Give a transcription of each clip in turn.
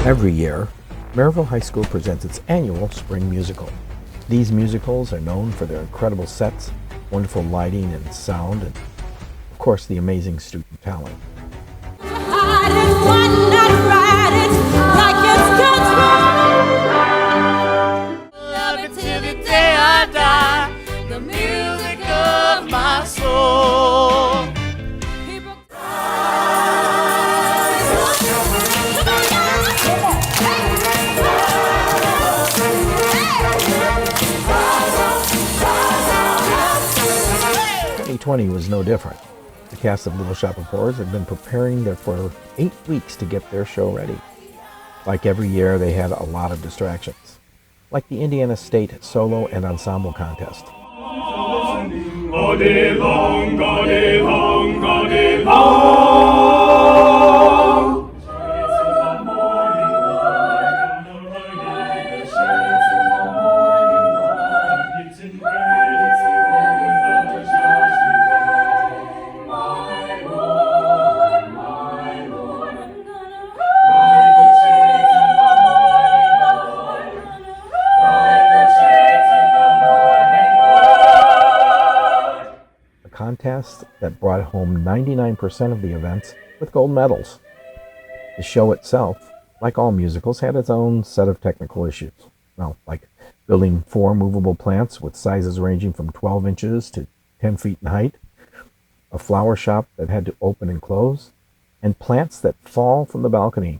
Every year, Merrillville High School presents its annual spring musical. These musicals are known for their incredible sets, wonderful lighting and sound, and of course the amazing student talent. Love it till the day I die, the music of my soul. 2020 was no different. The cast of Little Shop of Horrors had been preparing there for 8 weeks to get their show ready. Like every year, they had a lot of distractions, like the Indiana State Solo and Ensemble Contest. All day long, all day long, all day long. Contest that brought home 99% of the events with gold medals. The show itself, like all musicals, had its own set of technical issues. Well, like building 4 movable plants with sizes ranging from 12 inches to 10 feet in height, a flower shop that had to open and close, and plants that fall from the balcony.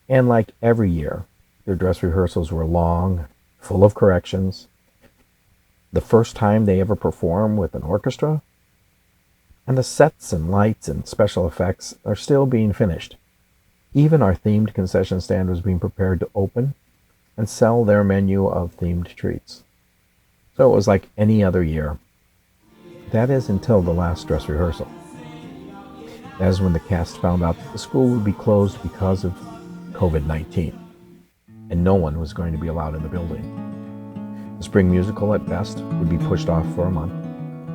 And like every year, their dress rehearsals were long, full of corrections. The first time they ever perform with an orchestra, and the sets and lights and special effects are still being finished. Even our themed concession stand was being prepared to open and sell their menu of themed treats. So it was like any other year. That is until the last dress rehearsal. That is when the cast found out that the school would be closed because of COVID-19, and no one was going to be allowed in the building. The spring musical at best would be pushed off for a month,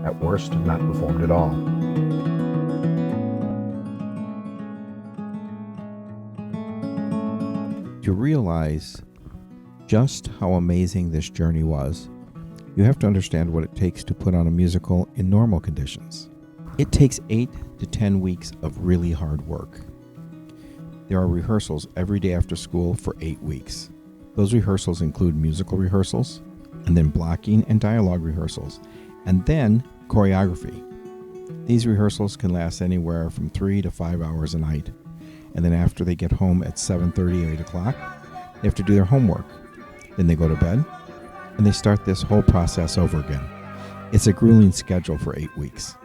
at worst not performed at all. To realize just how amazing this journey was, you have to understand what it takes to put on a musical in normal conditions. It takes 8 to 10 weeks of really hard work. There are rehearsals every day after school for 8 weeks. Those rehearsals include musical rehearsals, and then blocking and dialogue rehearsals, and then choreography. These rehearsals can last anywhere from 3 to 5 hours a night, and then after they get home at 7:30 or 8 o'clock, they have to do their homework. Then they go to bed, and they start this whole process over again. It's a grueling schedule for 8 weeks.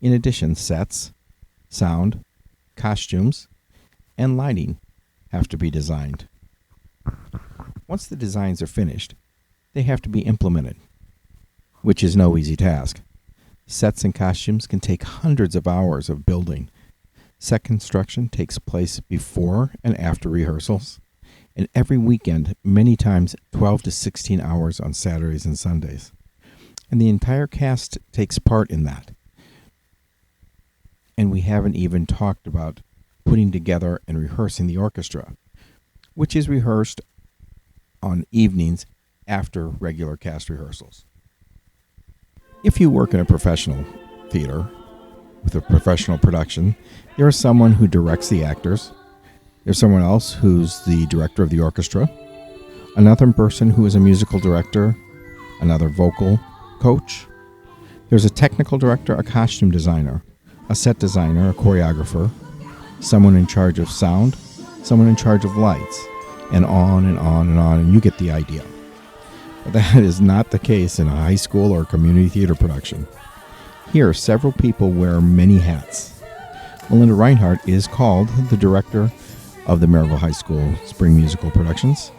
In addition, sets, sound, costumes, and lighting have to be designed. Once the designs are finished, they have to be implemented, which is no easy task. Sets and costumes can take hundreds of hours of building. Set construction takes place before and after rehearsals, and every weekend, many times 12 to 16 hours on Saturdays and Sundays. And the entire cast takes part in that. And we haven't even talked about putting together and rehearsing the orchestra, which is rehearsed on evenings after regular cast rehearsals. If you work in a professional theater with a professional production, there is someone who directs the actors. There's someone else who's the director of the orchestra, another person who is a musical director, another vocal coach. There's a technical director, a costume designer, a set designer, a choreographer, someone in charge of sound, someone in charge of lights, and on and on and on, and you get the idea. But that is not the case in a high school or community theater production. Here, several people wear many hats. Melinda Reinhardt is called the director of the Merrillville High School Spring Musical Productions,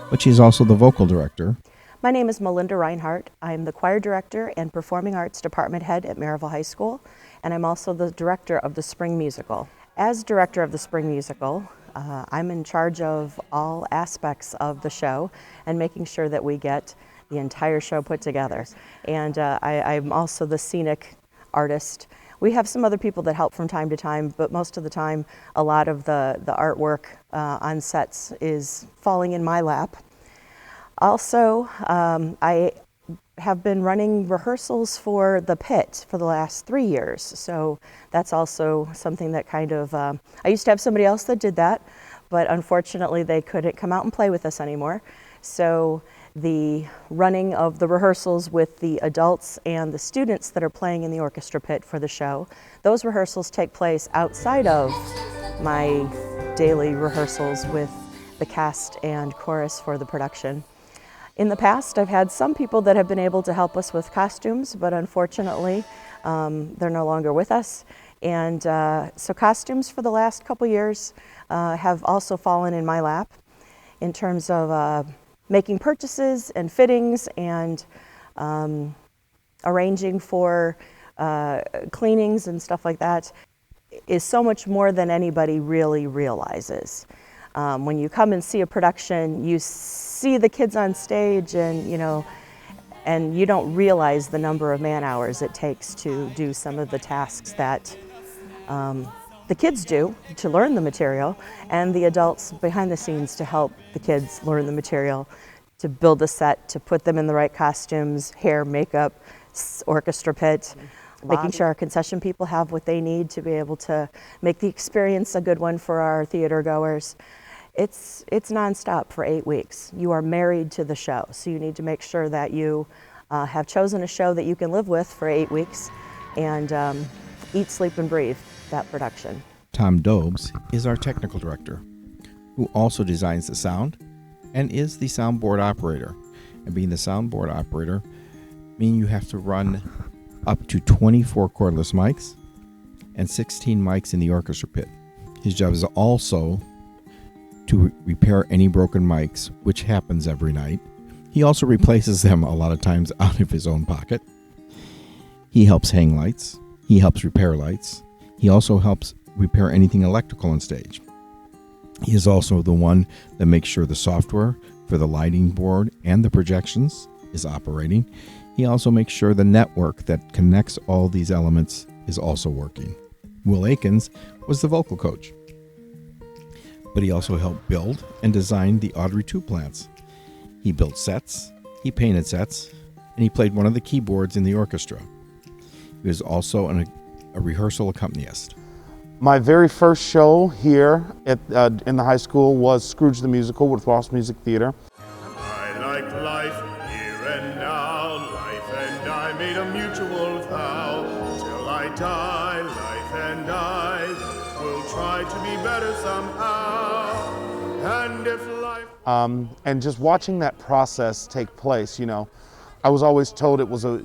but she's also the vocal director. My name is Melinda Reinhardt. I'm the choir director and performing arts department head at Merrillville High School, and I'm also the director of the Spring Musical. As director of the Spring Musical, I'm in charge of all aspects of the show and making sure that we get the entire show put together. And I'm also the scenic artist. We have some other people that help from time to time, but most of the time, a lot of the artwork on sets is falling in my lap. Also, I have been running rehearsals for the pit for the last 3 years. So that's also something that kind of, I used to have somebody else that did that, but unfortunately they couldn't come out and play with us anymore. So the running of the rehearsals with the adults and the students that are playing in the orchestra pit for the show, those rehearsals take place outside of my daily rehearsals with the cast and chorus for the production. In the past, I've had some people that have been able to help us with costumes, but unfortunately, they're no longer with us. And so costumes for the last couple years have also fallen in my lap in terms of making purchases and fittings and arranging for cleanings and stuff like that is so much more than anybody really realizes. When you come and see a production, you see the kids on stage and you don't realize the number of man hours it takes to do some of the tasks that the kids do to learn the material, and the adults behind the scenes to help the kids learn the material, to build a set, to put them in the right costumes, hair, makeup, orchestra pit, making sure our concession people have what they need to be able to make the experience a good one for our theater goers. It's nonstop for 8 weeks. You are married to the show, so you need to make sure that you have chosen a show that you can live with for 8 weeks and eat, sleep, and breathe that production. Tom Dobes is our technical director, who also designs the sound and is the soundboard operator. And being the soundboard operator means you have to run up to 24 cordless mics and 16 mics in the orchestra pit. His job is also to repair any broken mics, which happens every night. He also replaces them a lot of times out of his own pocket. He helps hang lights. He helps repair lights. He also helps repair anything electrical on stage. He is also the one that makes sure the software for the lighting board and the projections is operating. He also makes sure the network that connects all these elements is also working. Will Akins was the vocal coach, but he also helped build and design the Audrey-2 plants. He built sets, he painted sets, and he played one of the keyboards in the orchestra. He was also a rehearsal accompanist. My very first show here in the high school was Scrooge the Musical with Ross Music Theater. I like life here and now, life and I made a mutual vow. Till I die, life and I will try to be better somehow. And if life... And just watching that process take place, I was always told it was a,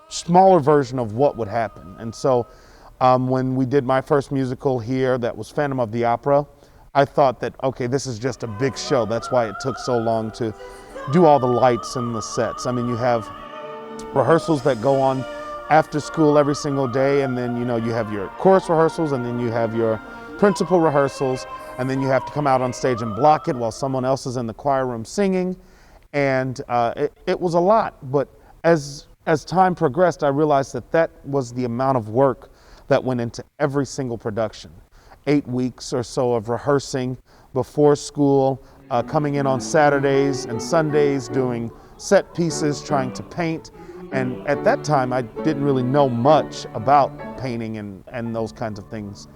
smaller version of what would happen. And so when we did my first musical here, that was Phantom of the Opera, I thought that, okay, this is just a big show. That's why it took so long to do all the lights and the sets. I mean, you have rehearsals that go on after school every single day, and then, you have your chorus rehearsals, and then you have your principal rehearsals, and then you have to come out on stage and block it while someone else is in the choir room singing. And it was a lot, but as time progressed, I realized that was the amount of work that went into every single production. 8 weeks or so of rehearsing before school, coming in on Saturdays and Sundays, doing set pieces, trying to paint. And at that time, I didn't really know much about painting and those kinds of things.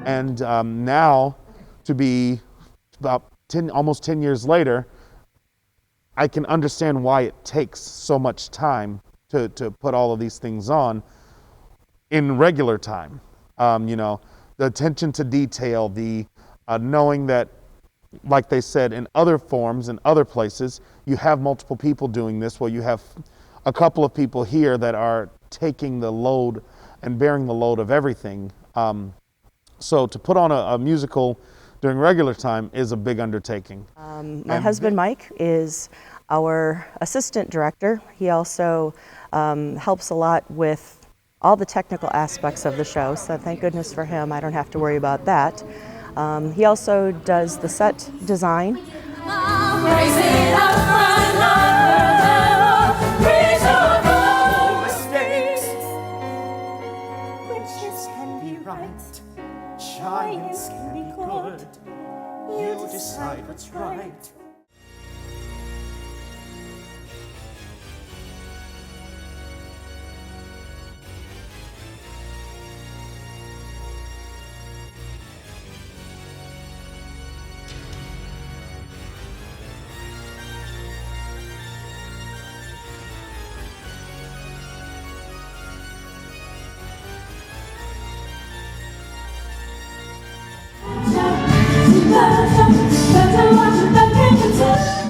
And now, to be about almost 10 years later, I can understand why it takes so much time to put all of these things on in regular time. The attention to detail, the knowing that, like they said, in other forms, in other places, you have multiple people doing this. Well, you have a couple of people here that are taking the load and bearing the load of everything. So to put on a musical during regular time is a big undertaking. My husband, Mike, is our assistant director. He also helps a lot with all the technical aspects of the show, so thank goodness for him. I don't have to worry about that. He also does the set design. That's right.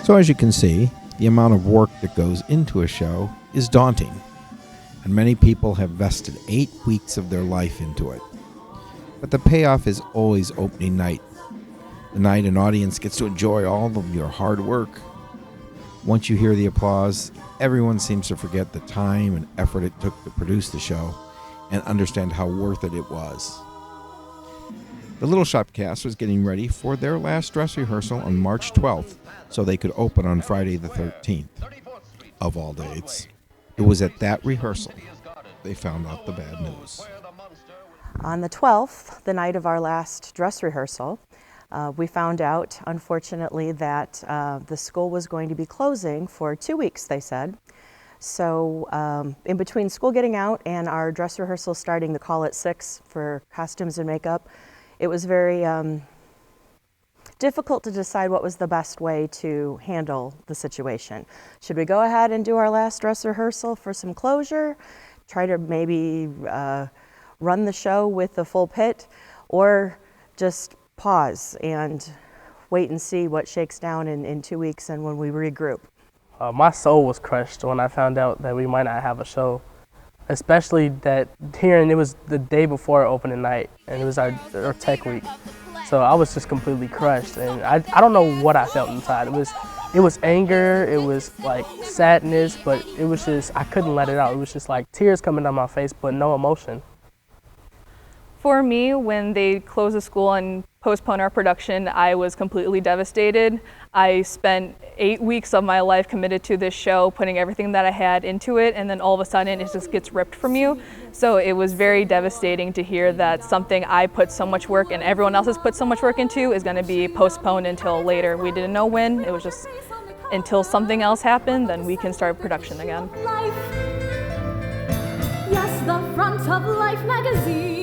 So as you can see, the amount of work that goes into a show is daunting, and many people have vested 8 weeks of their life into it. But the payoff is always opening night, the night an audience gets to enjoy all of your hard work. Once you hear the applause, everyone seems to forget the time and effort it took to produce the show and understand how worth it was. The Little Shop cast was getting ready for their last dress rehearsal on March 12th, so they could open on Friday the 13th. Of all dates. It was at that rehearsal they found out the bad news. On the 12th, the night of our last dress rehearsal, we found out, unfortunately, that the school was going to be closing for 2 weeks, they said. So in between school getting out and our dress rehearsal starting the call at 6 for costumes and makeup, it was very difficult to decide what was the best way to handle the situation. Should we go ahead and do our last dress rehearsal for some closure, try to maybe run the show with the full pit, or just pause and wait and see what shakes down in 2 weeks and when we regroup? My soul was crushed when I found out that we might not have a show, especially that hearing it was the day before opening night and it was our tech week. So I was just completely crushed, and I don't know what I felt inside. It was anger, it was like sadness, but it was just, I couldn't let it out. It was just like tears coming down my face, but no emotion. For me, when they closed the school and postponed our production, I was completely devastated. I spent 8 weeks of my life committed to this show, putting everything that I had into it, and then all of a sudden it just gets ripped from you. So it was very devastating to hear that something I put so much work and everyone else has put so much work into is going to be postponed until later. We didn't know when. It was just until something else happened, then we can start production again. Life. Yes, the front of Life magazine.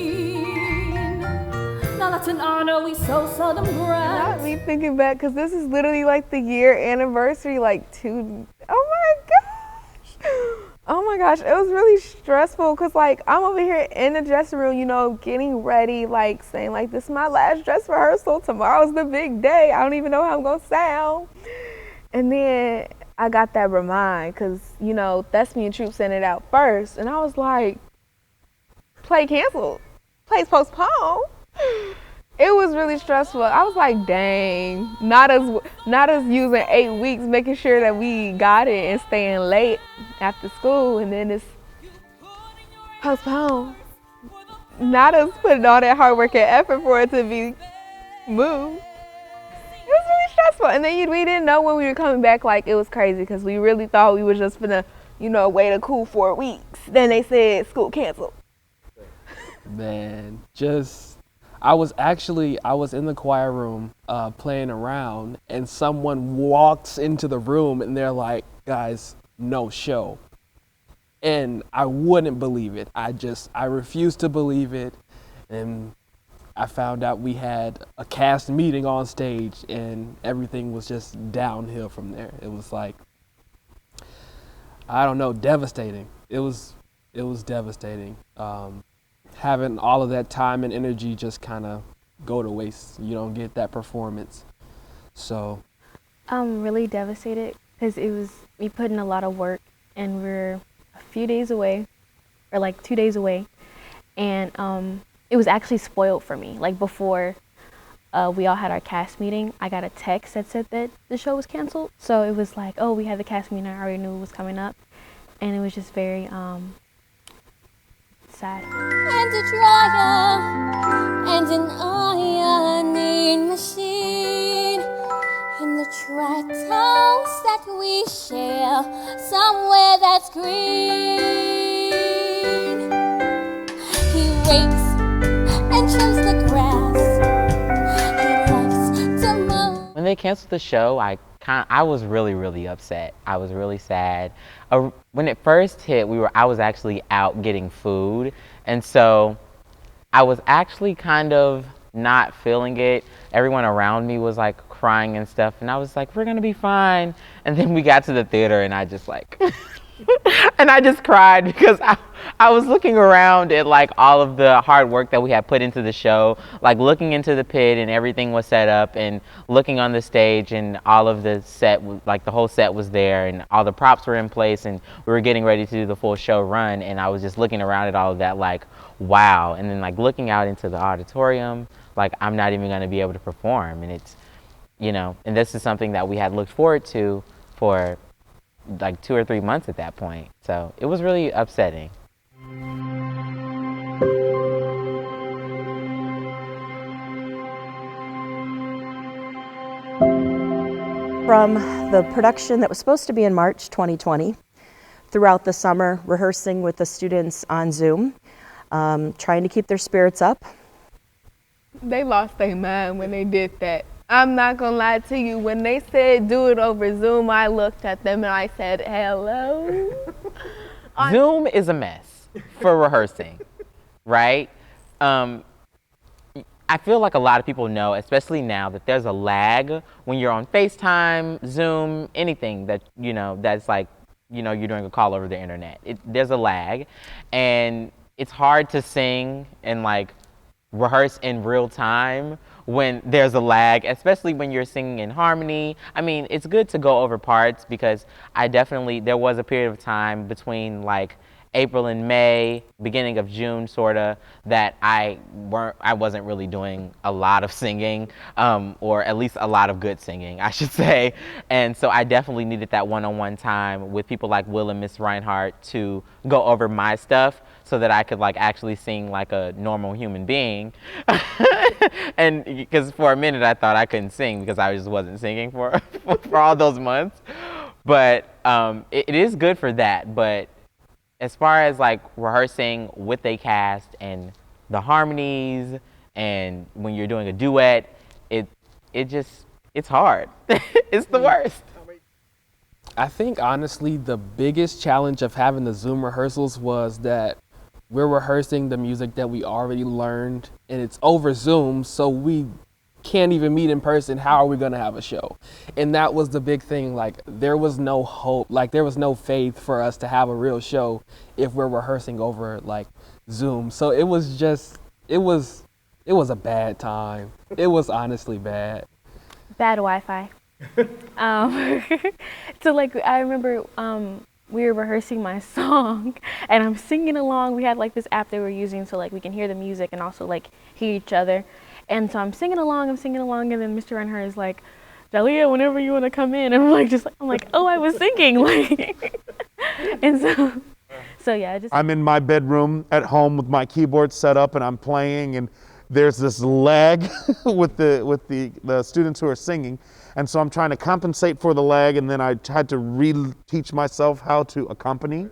Now that's an honor we so seldom grant. Not me thinking back, because this is literally like the year anniversary, like oh my gosh, it was really stressful, because like I'm over here in the dressing room, you know, getting ready, like saying like this is my last dress rehearsal, tomorrow's the big day, I don't even know how I'm gonna sound. And then I got that remind, because you know, Thespian Troupe sent it out first, and I was like, play canceled, plays postponed. It was really stressful. I was like, dang, not us using 8 weeks, making sure that we got it and staying late after school, and then it's postponed. Not us putting all that hard work and effort for it to be moved. It was really stressful. And then we didn't know when we were coming back. Like, it was crazy, because we really thought we were just gonna, you know, wait a cool 4 weeks. Then they said school canceled. Man, I was in the choir room playing around, and someone walks into the room and they're like, guys, no show. And I wouldn't believe it. I refused to believe it. And I found out we had a cast meeting on stage, and everything was just downhill from there. It was like, I don't know, devastating. It was devastating. Having all of that time and energy just kind of go to waste. You don't get that performance. So I'm really devastated, because we put in a lot of work, and we're a few days away, or like 2 days away, and it was actually spoiled for me. Like before we all had our cast meeting, I got a text that said that the show was canceled. So it was like, oh, we had the cast meeting, I already knew it was coming up, and it was just very sad. And a dryer and an ironing machine in the tract house that we share somewhere that's green. He rakes and trims the grass. He likes to mow. When they they canceled the show, I was really upset. I was really sad. When it first hit, I was actually out getting food, and so I was actually kind of not feeling it. Everyone around me was like crying and stuff, and I was like, we're gonna be fine. And then we got to the theater, and I just like and I just cried because I was looking around at like all of the hard work that we had put into the show, like looking into the pit and everything was set up, and looking on the stage and all of the set, like the whole set was there and all the props were in place and we were getting ready to do the full show run, and I was just looking around at all of that like, wow. And then like looking out into the auditorium, like I'm not even going to be able to perform, and it's, you know, and this is something that we had looked forward to for like 2 or 3 months at that point. So it was really upsetting. From the production that was supposed to be in March 2020, throughout the summer, rehearsing with the students on Zoom, trying to keep their spirits up. They lost their mind when they did that. I'm not gonna lie to you, when they said do it over Zoom, I looked at them and I said, hello? Zoom is a mess for rehearsing, right? I feel like a lot of people know, especially now, that there's a lag when you're on FaceTime, Zoom, anything that, you know, that's like, you know, you're doing a call over the internet. There's a lag, and it's hard to sing and like rehearse in real time when there's a lag, especially when you're singing in harmony. I mean, it's good to go over parts because there was a period of time between like April and May, beginning of June sorta, that I wasn't really doing a lot of singing, or at least a lot of good singing, I should say. And so I definitely needed that one-on-one time with people like Will and Miss Reinhardt to go over my stuff so that I could like actually sing like a normal human being. And because for a minute I thought I couldn't sing because I just wasn't singing for all those months. But it is good for that. But as far as like rehearsing with a cast and the harmonies and when you're doing a duet, it's hard. It's the worst. I think honestly the biggest challenge of having the Zoom rehearsals was that we're rehearsing the music that we already learned and it's over Zoom, so we can't even meet in person. How are we gonna have a show? And that was the big thing. Like there was no hope, like there was no faith for us to have a real show if we're rehearsing over like Zoom. So it was a bad time. It was honestly bad. Bad Wi-Fi. So like I remember we were rehearsing my song and I'm singing along. We had like this app they were using so like we can hear the music and also like hear each other. And so I'm singing along, and then Mr. Reinhardt is like, Dalia, whenever you want to come in. And I'm like, oh, I was singing. Like, and so yeah. I'm in my bedroom at home with my keyboard set up, and I'm playing, and there's this lag with the students who are singing. And so I'm trying to compensate for the lag, and then I had to re-teach myself how to accompany.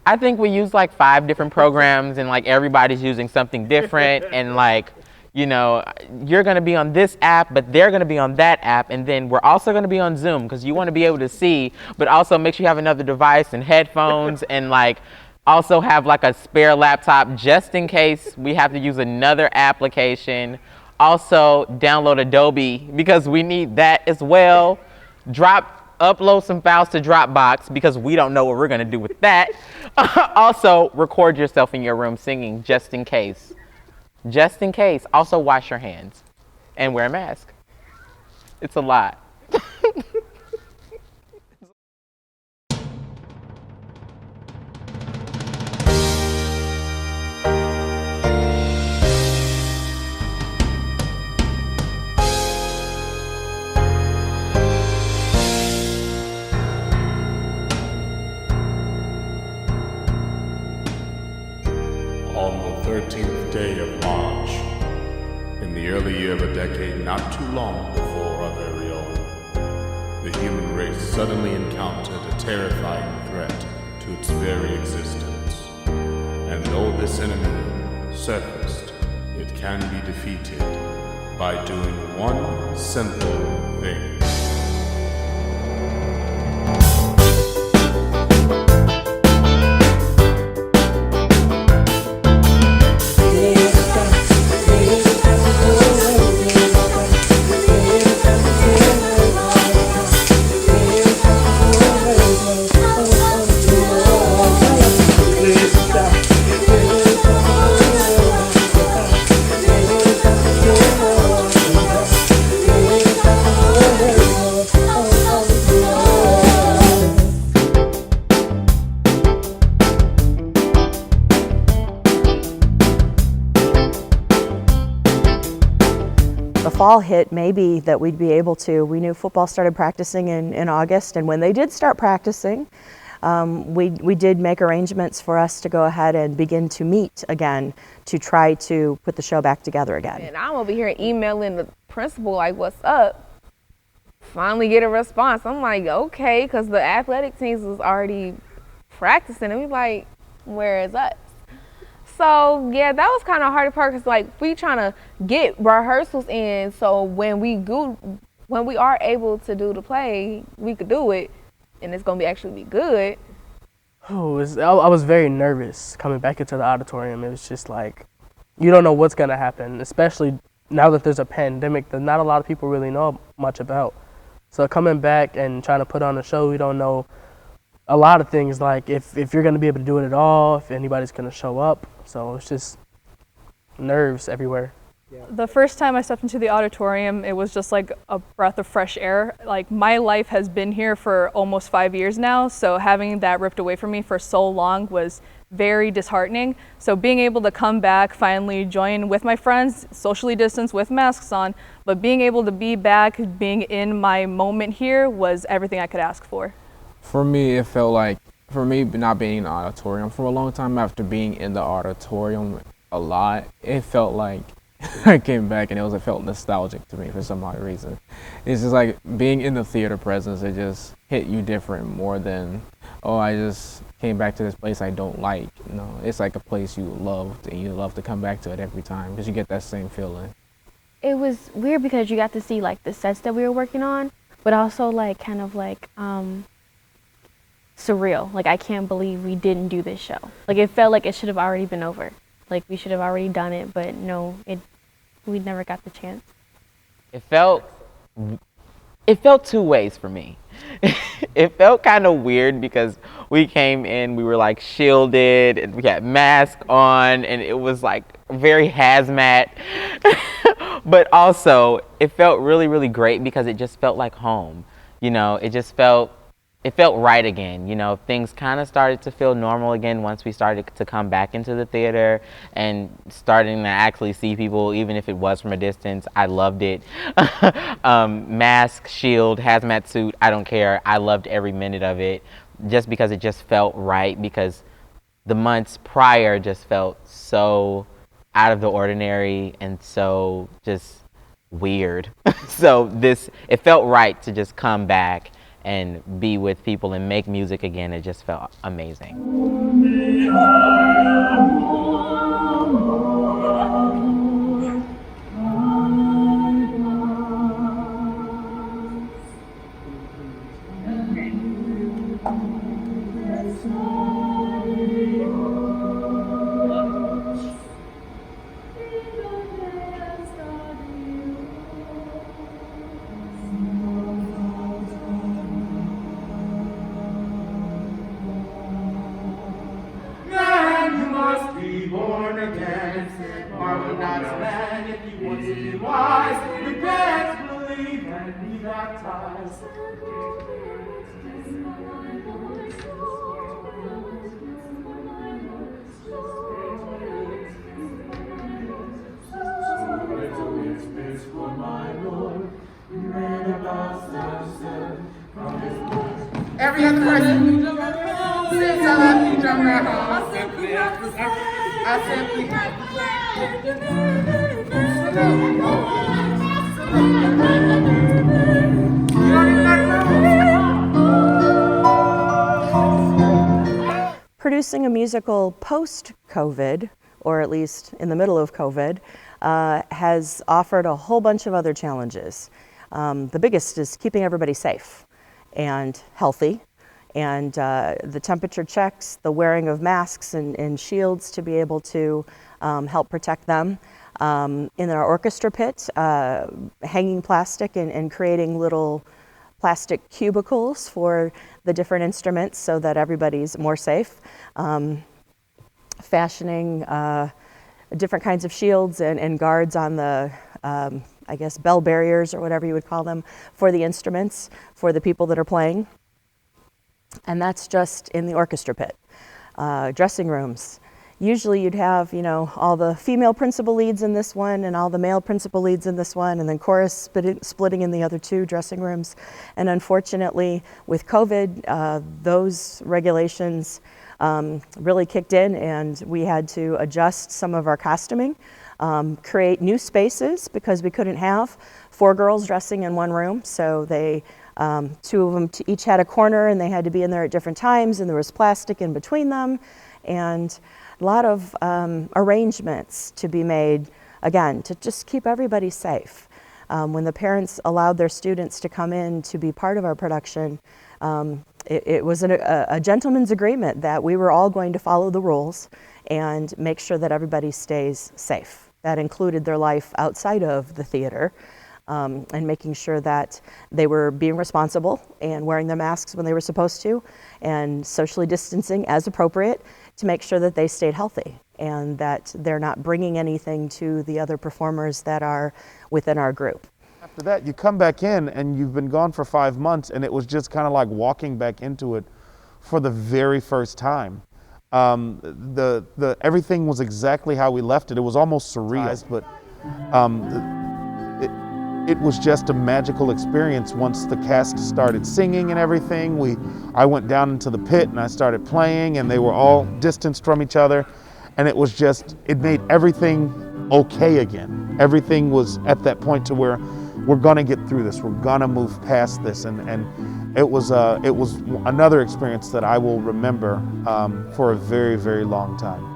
I think we use like 5 different programs, and like everybody's using something different, and like, you know, you're going to be on this app, but they're going to be on that app, and then we're also going to be on Zoom because you want to be able to see, but also make sure you have another device and headphones, and like also have like a spare laptop just in case we have to use another application. Also download Adobe because we need that as well. Upload some files to Dropbox because we don't know what we're gonna do with that. Also, record yourself in your room singing just in case. Just in case. Also, wash your hands and wear a mask. It's a lot. On the 13th day of March, in the early year of a decade not too long before our very own, the human race suddenly encountered a terrifying threat to its very existence. And though this enemy surfaced, it can be defeated by doing one simple thing. The fall hit, maybe that we'd be able to. We knew football started practicing in August, and when they did start practicing, we did make arrangements for us to go ahead and begin to meet again to try to put the show back together again. And I'm over here emailing the principal like, what's up? Finally get a response. I'm like, okay, because the athletic teams was already practicing, and we like, where is us? So yeah, that was kind of hard part because like we trying to get rehearsals in, so when we are able to do the play, we could do it, and it's gonna actually be good. Oh, I was very nervous coming back into the auditorium. It was just like, you don't know what's gonna happen, especially now that there's a pandemic that not a lot of people really know much about. So coming back and trying to put on a show, we don't know a lot of things, like if you're going to be able to do it at all, if anybody's going to show up. So it's just nerves everywhere. The first time I stepped into the auditorium, it was just like a breath of fresh air. Like, my life has been here for almost 5 years now, so having that ripped away from me for so long was very disheartening. So being able to come back, finally join with my friends, socially distanced with masks on, but being able to be back, being in my moment here was everything I could ask for. For me, it felt like, for me not being in the auditorium for a long time, after being in the auditorium a lot, it felt like I came back and it felt nostalgic to me for some odd reason. It's just like being in the theater presence, it just hit you different more than, oh, I just came back to this place I don't like. You know, it's like a place you loved and you love to come back to it every time because you get that same feeling. It was weird because you got to see like the sets that we were working on, but also like kind of like surreal. Like, I can't believe we didn't do this show. Like, it felt like it should have already been over. Like, we should have already done it, but no, we never got the chance. It felt two ways for me. It felt kind of weird because we came in, we were like shielded and we had masks on and it was like very hazmat. But also it felt really, really great because it just felt like home. You know, it felt right again. You know, things kind of started to feel normal again once we started to come back into the theater and starting to actually see people, even if it was from a distance. I loved it. Mask, shield, hazmat suit, I don't care. I loved every minute of it just because it just felt right, because the months prior just felt so out of the ordinary and so just weird. So it felt right to just come back and be with people and make music again. It just felt amazing. Every other person. Since I left you, drum that home. I simply have Producing a musical post-COVID, or at least in the middle of COVID, has offered a whole bunch of other challenges. The biggest is keeping everybody safe and healthy, and the temperature checks, the wearing of masks and shields to be able to help protect them. In our orchestra pit, hanging plastic and creating little plastic cubicles for the different instruments so that everybody's more safe. Fashioning different kinds of shields and guards on the, I guess, bell barriers or whatever you would call them for the instruments, for the people that are playing. And that's just in the orchestra pit. Dressing rooms. Usually you'd have, you know, all the female principal leads in this one and all the male principal leads in this one, and then chorus splitting in the other two dressing rooms. And unfortunately, with COVID, those regulations really kicked in, and we had to adjust some of our costuming, create new spaces because we couldn't have 4 girls dressing in one room. So they, 2 of them each had a corner, and they had to be in there at different times, and there was plastic in between them, and a lot of arrangements to be made, again, to just keep everybody safe. When the parents allowed their students to come in to be part of our production, it was a gentleman's agreement that we were all going to follow the rules and make sure that everybody stays safe. That included their life outside of the theater, and making sure that they were being responsible and wearing their masks when they were supposed to, and socially distancing as appropriate to make sure that they stayed healthy and that they're not bringing anything to the other performers that are within our group. After that, you come back in and you've been gone for 5 months, and it was just kind of like walking back into it for the very first time. Everything was exactly how we left it. It was almost surreal, but it was just a magical experience once the cast started singing and everything. I went down into the pit and I started playing, and they were all distanced from each other, and it was just, it made everything okay again. Everything was at that point to where we're gonna get through this, we're gonna move past this, and it was another experience that I will remember for a very, very long time.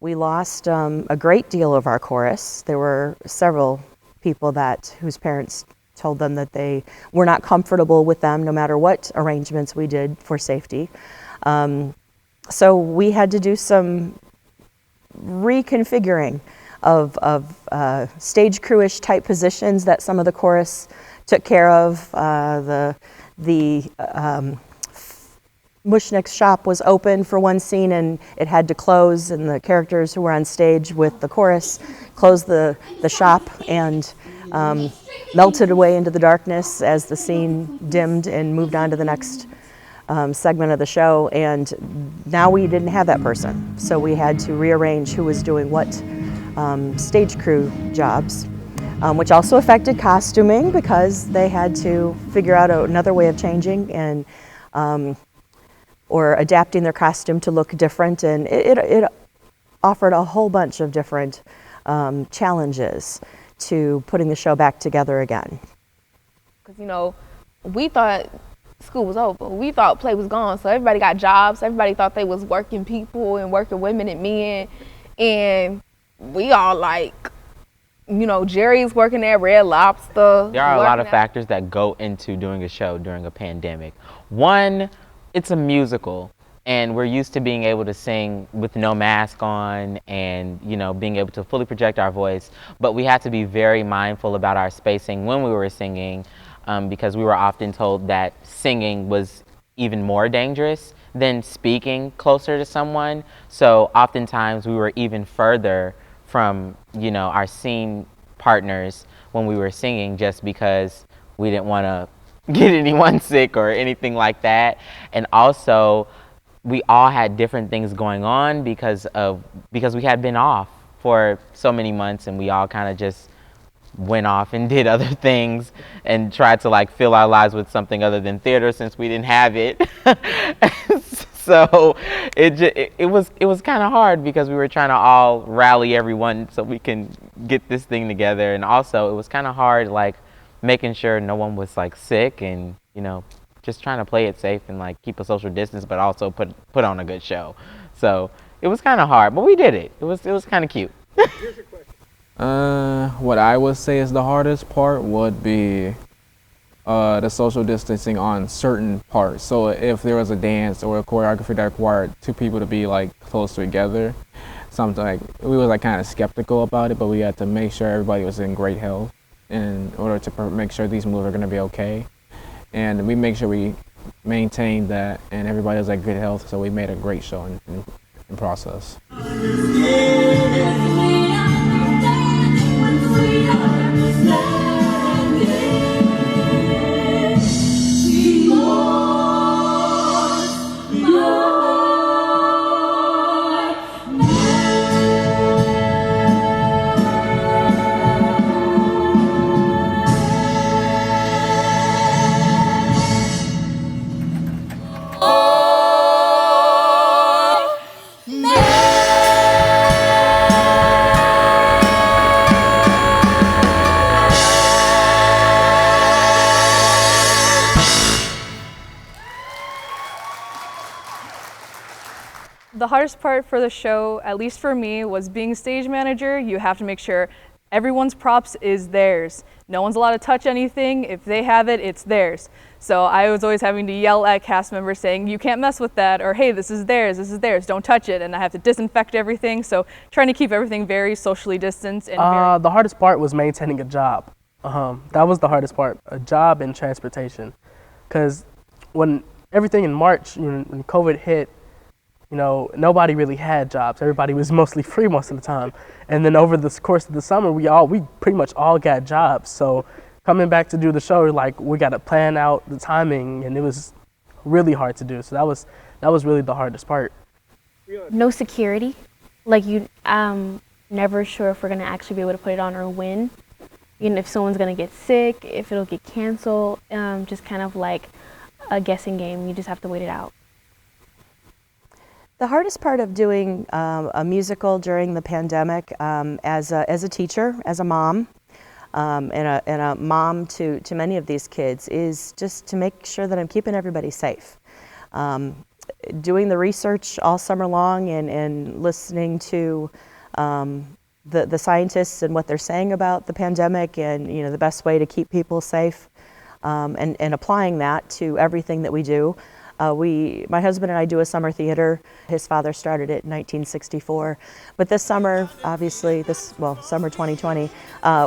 We lost a great deal of our chorus. There were several people whose parents told them that they were not comfortable with them no matter what arrangements we did for safety. So we had to do some reconfiguring of stage crew-ish type positions that some of the chorus took care of. The Mushnick's shop was open for one scene and it had to close, and the characters who were on stage with the chorus closed the shop and melted away into the darkness as the scene dimmed and moved on to the next segment of the show. And now we didn't have that person, so we had to rearrange who was doing what stage crew jobs, which also affected costuming because they had to figure out another way of changing and or adapting their costume to look different, and it offered a whole bunch of different challenges to putting the show back together again. Because, you know, we thought school was over. We thought play was gone, so everybody got jobs. Everybody thought they was working people and working women and men, and we all like, you know, Jerry's working at Red Lobster. There are a lot of factors that go into doing a show during a pandemic. One, it's a musical, and we're used to being able to sing with no mask on and, you know, being able to fully project our voice, but we had to be very mindful about our spacing when we were singing, because we were often told that singing was even more dangerous than speaking closer to someone. So oftentimes we were even further from, you know, our scene partners when we were singing, just because we didn't want to get anyone sick or anything like that. And also we all had different things going on because we had been off for so many months, and we all kind of just went off and did other things and tried to like fill our lives with something other than theater since we didn't have it. So it was kind of hard because we were trying to all rally everyone so we can get this thing together, and also it was kind of hard like making sure no one was like sick, and just trying to play it safe and like keep a social distance, but also put on a good show. So it was kind of hard, but we did it. It was kind of cute. What I would say is the hardest part would be the social distancing on certain parts. So if there was a dance or a choreography that required two people to be like close together, something like we were like kind of skeptical about it, but we had to make sure everybody was in great health in order to make sure these moves are going to be okay. And we make sure we maintain that and everybody was at good health, so we made a great show in process. The hardest part for the show, at least for me, was being stage manager. You have to make sure everyone's props is theirs. No one's allowed to touch anything. If they have it, it's theirs. So I was always having to yell at cast members saying, you can't mess with that, or hey, this is theirs, don't touch it. And I have to disinfect everything. So trying to keep everything very socially distanced. And the hardest part was maintaining a job. That was the hardest part, a job and transportation. Because when everything in March, when COVID hit, nobody really had jobs. Everybody was mostly free most of the time. And then over the course of the summer, we pretty much all got jobs. So coming back to do the show, like we got to plan out the timing, and it was really hard to do. So that was really the hardest part. No security. Like never sure if we're gonna actually be able to put it on or when. If someone's gonna get sick, if it'll get canceled. Just kind of like a guessing game. You just have to wait it out. The hardest part of doing a musical during the pandemic, as a teacher, as a mom, and a mom to many of these kids, is just to make sure that I'm keeping everybody safe. Doing the research all summer long and listening to the scientists and what they're saying about the pandemic and the best way to keep people safe, and applying that to everything that we do. My husband and I do a summer theater. His father started it in 1964. But this summer, obviously, summer 2020,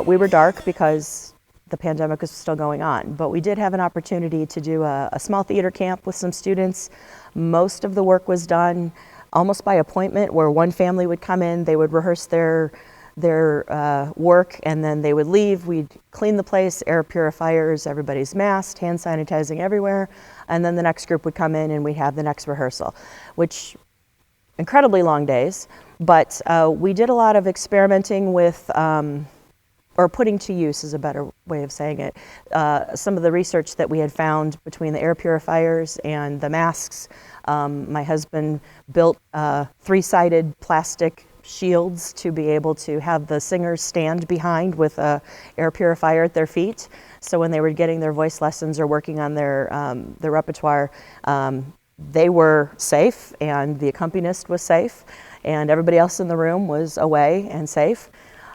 we were dark because the pandemic was still going on. But we did have an opportunity to do a small theater camp with some students. Most of the work was done almost by appointment, where one family would come in, they would rehearse their work, and then they would leave. We'd clean the place, air purifiers, everybody's masked, hand sanitizing everywhere, and then the next group would come in and we'd have the next rehearsal, which incredibly long days, but we did a lot of experimenting with, or putting to use is a better way of saying it, some of the research that we had found between the air purifiers and the masks. My husband built 3-sided plastic shields to be able to have the singers stand behind with a air purifier at their feet. So when they were getting their voice lessons or working on their repertoire, they were safe and the accompanist was safe and everybody else in the room was away and safe.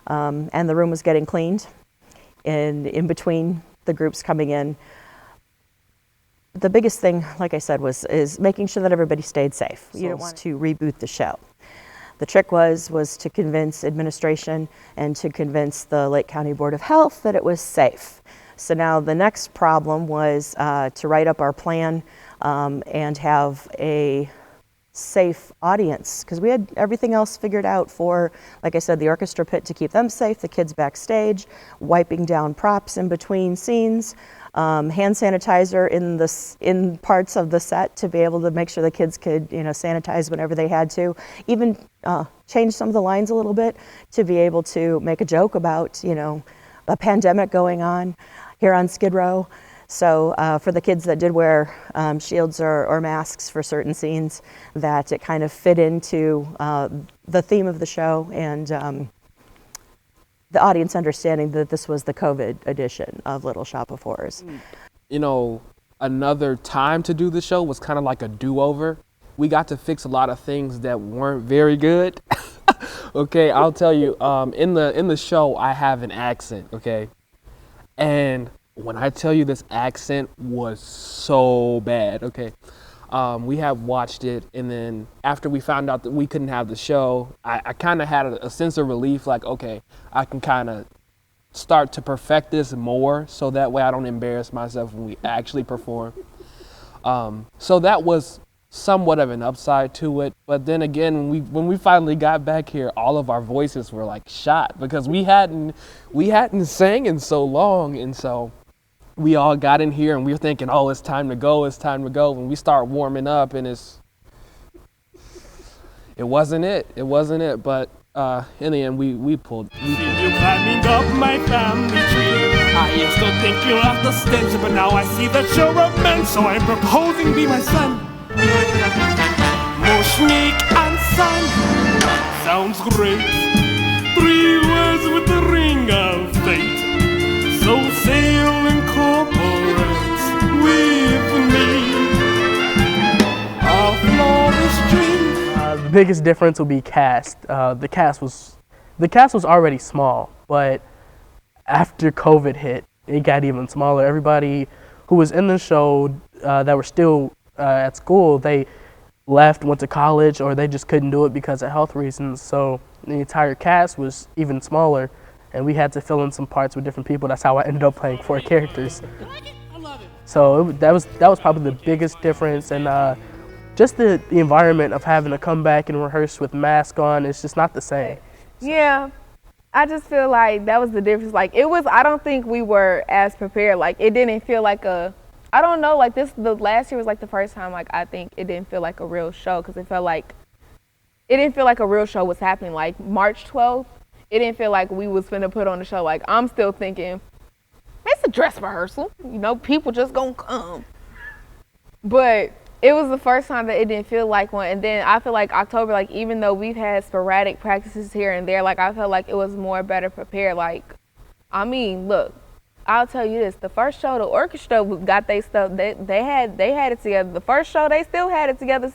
And the room was getting cleaned in between the groups coming in. The biggest thing, like I said, is making sure that everybody stayed safe. You don't want to reboot the show. The trick was to convince administration and to convince the Lake County Board of Health that it was safe. So now the next problem was to write up our plan and have a safe audience, because we had everything else figured out for, like I said, the orchestra pit to keep them safe, the kids backstage, wiping down props in between scenes, hand sanitizer in parts of the set to be able to make sure the kids could sanitize whenever they had to, even change some of the lines a little bit to be able to make a joke about a pandemic going on here on Skid Row. So for the kids that did wear shields or masks for certain scenes, that it kind of fit into the theme of the show and the audience understanding that this was the COVID edition of Little Shop of Horrors. You know, another time to do the show was kind of like a do-over. We got to fix a lot of things that weren't very good. Okay, I'll tell you, in the show, I have an accent, okay? And when I tell you this accent was so bad, okay? We have watched it, and then after we found out that we couldn't have the show, I kind of had a sense of relief, like, okay, I can kind of start to perfect this more so that way I don't embarrass myself when we actually perform. So that was somewhat of an upside to it, but then again, when we finally got back here, all of our voices were like shot because we hadn't sang in so long, and so we all got in here and we were thinking, oh, it's time to go, when we start warming up, and it wasn't it, but in the end we pulled. See you climbing up my family tree. I used to think you left the stench, but now I see that you're a man, so I'm proposing be my son. Moshnik and son, sounds great. 3 words with the ring of fate. So sail and cooperate with me. A flawless dream. The biggest difference will be cast. The cast was already small, but after COVID hit, it got even smaller. Everybody who was in the show that were still at school, they left, went to college, or they just couldn't do it because of health reasons. So the entire cast was even smaller, and we had to fill in some parts with different people. That's how I ended up playing 4 characters. So that was probably the biggest difference, and just the environment of having to come back and rehearse with mask on, it's just not the same. Yeah, I just feel like that was the difference. Like I don't think we were as prepared. Like it didn't feel like I don't know, like the last year was like the first time, like I think it didn't feel like a real show, because it didn't feel like a real show was happening. Like March 12th, it didn't feel like we was finna put on the show. Like I'm still thinking, it's a dress rehearsal, people just gonna come. But it was the first time that it didn't feel like one. And then I feel like October, like even though we've had sporadic practices here and there, like I felt like it was more better prepared. Like, I mean, look, I'll tell you this, the first show, the orchestra got their stuff, they had it together. The first show, they still had it together.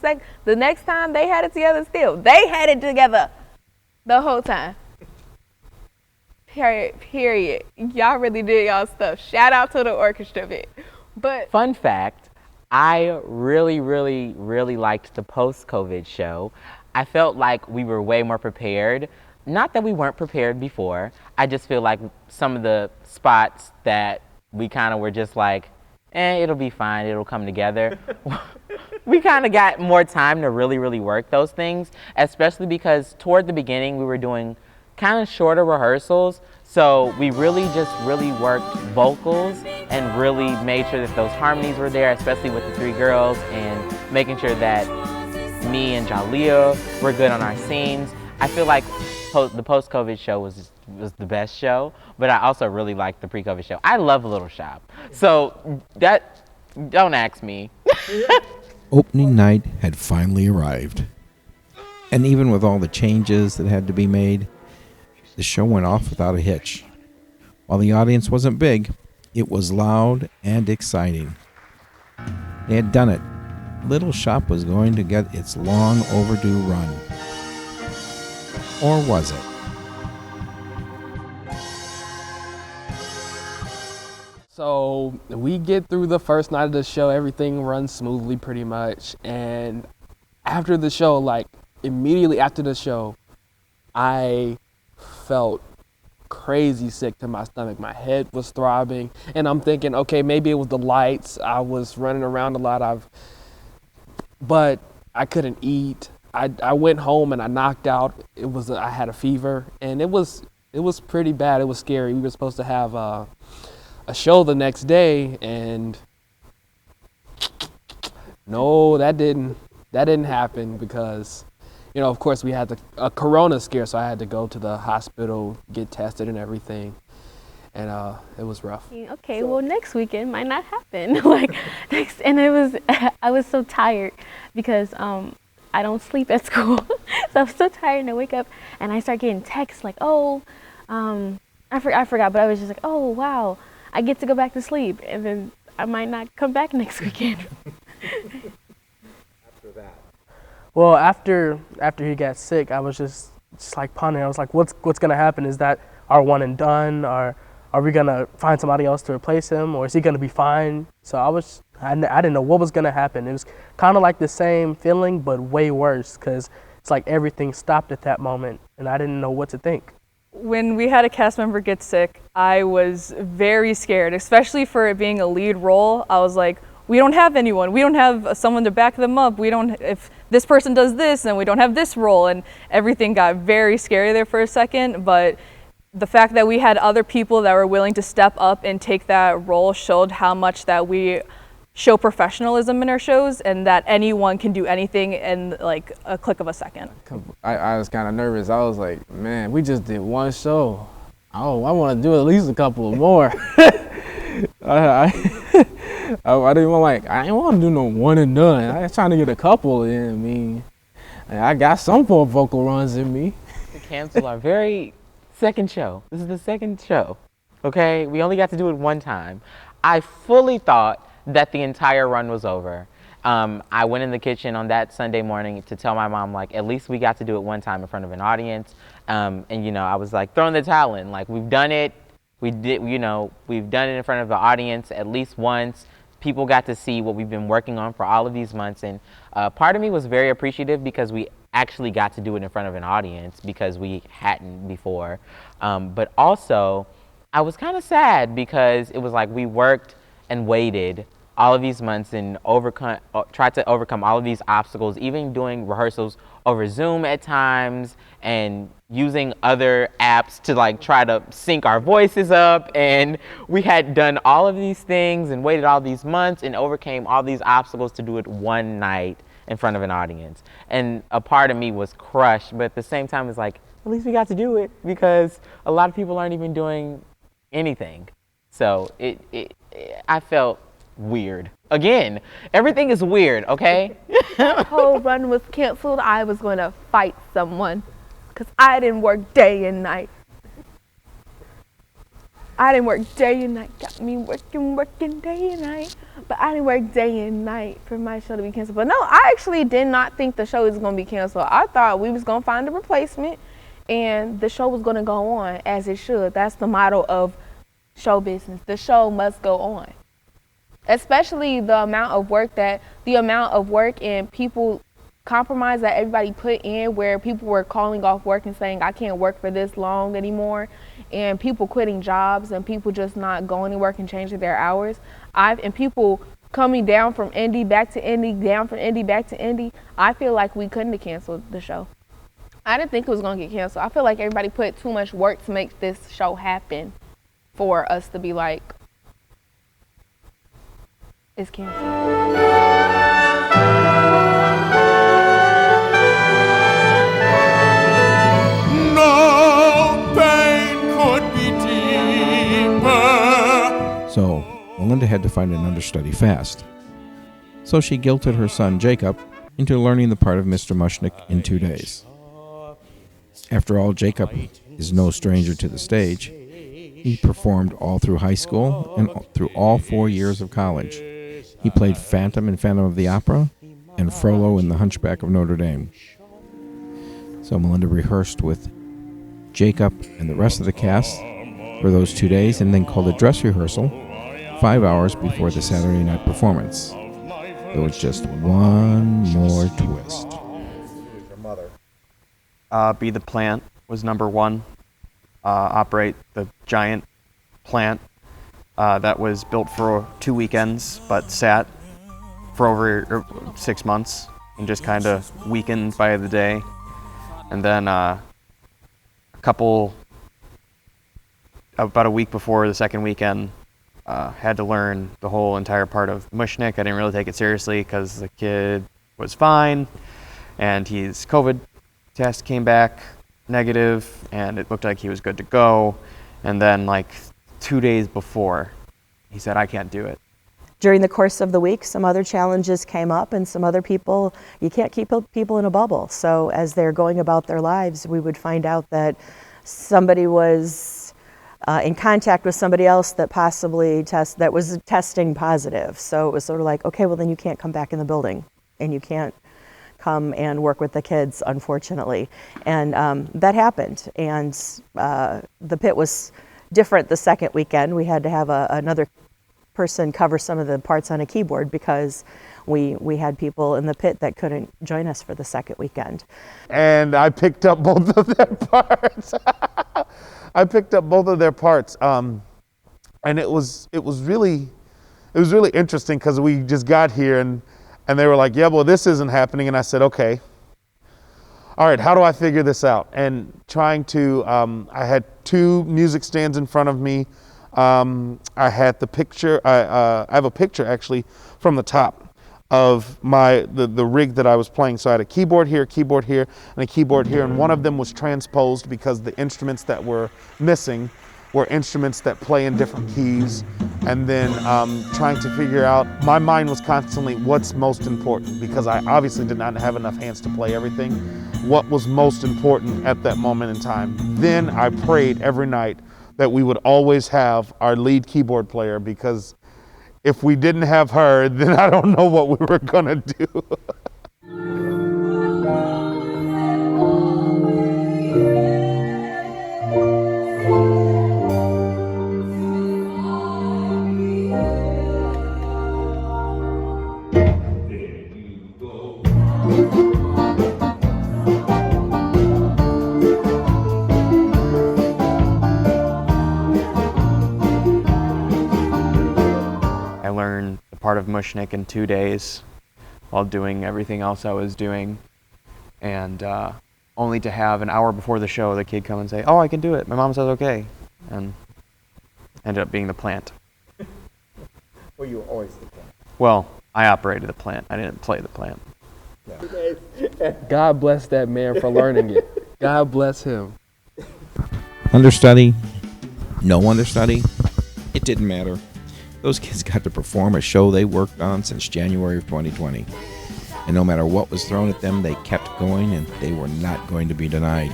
The next time, they had it together still. They had it together the whole time. Period. Y'all really did y'all stuff. Shout out to the orchestra bit. But fun fact, I really, really, really liked the post-COVID show. I felt like we were way more prepared. Not that we weren't prepared before. I just feel like some of the spots that we kind of were just like, it'll be fine, it'll come together. We kind of got more time to really, really work those things, especially because toward the beginning we were doing kind of shorter rehearsals. So we really worked vocals and really made sure that those harmonies were there, especially with the 3 girls, and making sure that me and Jalea were good on our scenes. I feel like the post-COVID show was the best show, but I also really liked the pre-COVID show. I love Little Shop, so don't ask me. Opening night had finally arrived, and even with all the changes that had to be made, the show went off without a hitch. While the audience wasn't big, it was loud and exciting. They had done it. Little Shop was going to get its long overdue run. Or was it? So we get through the first night of the show, everything runs smoothly pretty much, and after the show, like immediately after the show, I felt crazy sick to my stomach. My head was throbbing, and I'm thinking, okay, maybe it was the lights. I was running around a lot. But I couldn't eat. I went home and I knocked out. I had a fever, and it was pretty bad. It was scary. We were supposed to have a show the next day, and no, that didn't happen because, of course we had a corona scare, so I had to go to the hospital, get tested and everything. and it was rough. Okay, well, next weekend might not happen. Like next, and it was I was so tired because I don't sleep at school, so I was so tired, and I wake up and I start getting texts like, oh, I forgot, but I was just like, oh wow, I get to go back to sleep, and then I might not come back next weekend. After that. Well, after he got sick, I was just like pondering. I was like, what's gonna happen? Is that our one and done, or are we gonna find somebody else to replace him, or is he gonna be fine? So I didn't know what was gonna happen. It was kind of like the same feeling, but way worse, because it's like everything stopped at that moment, and I didn't know what to think. When we had a cast member get sick, I was very scared, especially for it being a lead role. I was like, we don't have anyone. We don't have someone to back them up. If this person does this, then we don't have this role. And everything got very scary there for a second. But the fact that we had other people that were willing to step up and take that role showed how much that we show professionalism in our shows, and that anyone can do anything in like a click of a second. I was kind of nervous. I was like, man, we just did one show. Oh, I want to do at least a couple more. I didn't want to do no one and done. I was trying to get a couple in. I mean, I got some more vocal runs in me. To cancel our very second show. This is the second show. Okay, we only got to do it one time. I fully thought that the entire run was over. I went in the kitchen on that Sunday morning to tell my mom, like, at least we got to do it one time in front of an audience. And you know, I was like throwing the towel in, like, we've done it. We've done it in front of the audience at least once. People got to see what we've been working on for all of these months. And part of me was very appreciative because we actually got to do it in front of an audience because we hadn't before. But also, I was kind of sad because it was like we worked and waited all of these months and tried to overcome all of these obstacles, even doing rehearsals over Zoom at times and using other apps to like try to sync our voices up. And we had done all of these things and waited all these months and overcame all these obstacles to do it one night in front of an audience. And a part of me was crushed, but at the same time it's like, at least we got to do it, because a lot of people aren't even doing anything. So I felt weird. Again, everything is weird, okay? The whole run was canceled. I was going to fight someone because I didn't work day and night. Got me working day and night. But I didn't work day and night for my show to be canceled. But no, I actually did not think the show was going to be canceled. I thought we was going to find a replacement and the show was going to go on as it should. That's the motto of show business. The show must go on. Especially the amount of work and people compromise that everybody put in, where people were calling off work and saying, I can't work for this long anymore, and people quitting jobs and people just not going to work and changing their hours. And people coming down from Indy back to Indy, down from Indy back to Indy. I feel like we couldn't have canceled the show. I didn't think it was going to get canceled. I feel like everybody put too much work to make this show happen for us to be like, it's canceled. No pain could be deeper. So Melinda had to find an understudy fast. So she guilted her son Jacob into learning the part of Mr. Mushnick in 2 days. After all, Jacob is no stranger to the stage. He performed all through high school and through all 4 years of college. He played Phantom in Phantom of the Opera and Frollo in The Hunchback of Notre Dame. So Melinda rehearsed with Jacob and the rest of the cast for those 2 days and then called a dress rehearsal 5 hours before the Saturday night performance. There was just one more twist. Be the plant was number one. Operate the giant plant that was built for 2 weekends but sat for over 6 months and just kind of weakened by the day. And then about a week before the second weekend, had to learn the whole entire part of Mushnick. I didn't really take it seriously because the kid was fine and his COVID test came back negative and it looked like he was good to go. And then like 2 days before, he said, I can't do it. During the course of the week, some other challenges came up, and some other people, you can't keep people in a bubble. So as they're going about their lives, we would find out that somebody was in contact with somebody else that possibly that was testing positive. So it was sort of like, okay, well then you can't come back in the building, and you can't come and work with the kids, unfortunately. And that happened, and the pit was different the second weekend. We had to have another person cover some of the parts on a keyboard because we had people in the pit that couldn't join us for the second weekend. And I picked up both of their parts. I picked up both of their parts, and it was really interesting because we just got here and they were like, yeah, well, this isn't happening. And I said, okay, all right, how do I figure this out? And trying to, I had 2 music stands in front of me. I had the picture, I have a picture actually from the top of the rig that I was playing. So I had a keyboard here, and a keyboard here, and one of them was transposed because the instruments that were missing were instruments that play in different keys. And then trying to figure out, my mind was constantly what's most important, because I obviously did not have enough hands to play everything. What was most important at that moment in time? Then I prayed every night that we would always have our lead keyboard player, because if we didn't have her, then I don't know what we were gonna do. I learned the part of Mushnik in 2 days while doing everything else I was doing. And only to have an hour before the show, the kid come and say, oh, I can do it. My mom says okay. And ended up being the plant. Well, you were always the plant. Well, I operated the plant. I didn't play the plant. God bless that man for learning it. God bless him. Understudy, no understudy, it didn't matter. Those kids got to perform a show they worked on since January of 2020. And no matter what was thrown at them, they kept going, and they were not going to be denied.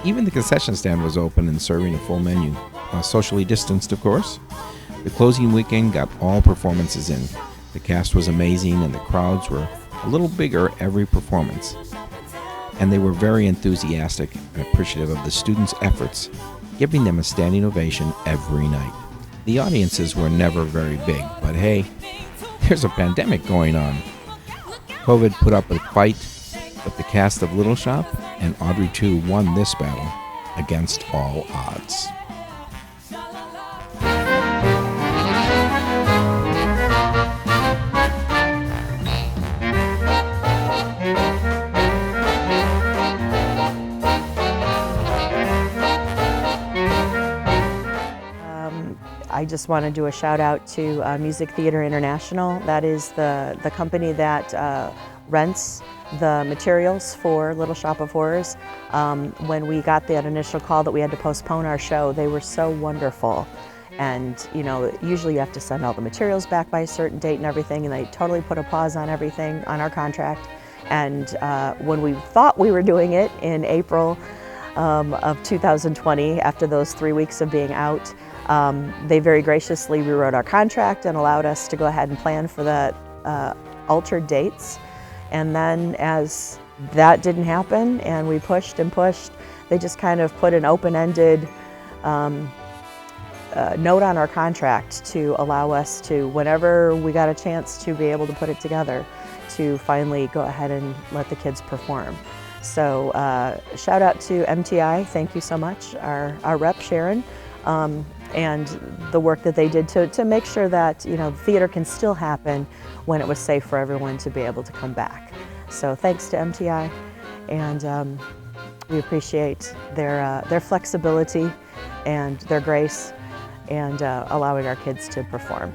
Even the concession stand was open and serving a full menu, socially distanced, of course. The closing weekend got all performances in. The cast was amazing, and the crowds were a little bigger every performance. And they were very enthusiastic and appreciative of the students' efforts, giving them a standing ovation every night. The audiences were never very big, but hey, there's a pandemic going on. COVID put up a fight, but the cast of Little Shop and Audrey-2 won this battle against all odds. I just want to do a shout out to Music Theater International. That is the company that rents the materials for Little Shop of Horrors. When we got that initial call that we had to postpone our show, they were so wonderful. And you know, usually you have to send all the materials back by a certain date and everything, and they totally put a pause on everything on our contract. And when we thought we were doing it in April of 2020, after those 3 weeks of being out, they very graciously rewrote our contract and allowed us to go ahead and plan for the altered dates. And then as that didn't happen and we pushed and pushed, they just kind of put an open-ended note on our contract to allow us to, whenever we got a chance to be able to put it together, to finally go ahead and let the kids perform. So shout out to MTI, thank you so much, our rep Sharon, and the work that they did to make sure that, you know, the theater can still happen when it was safe for everyone to be able to come back. So thanks to MTI, and we appreciate their flexibility and their grace and allowing our kids to perform.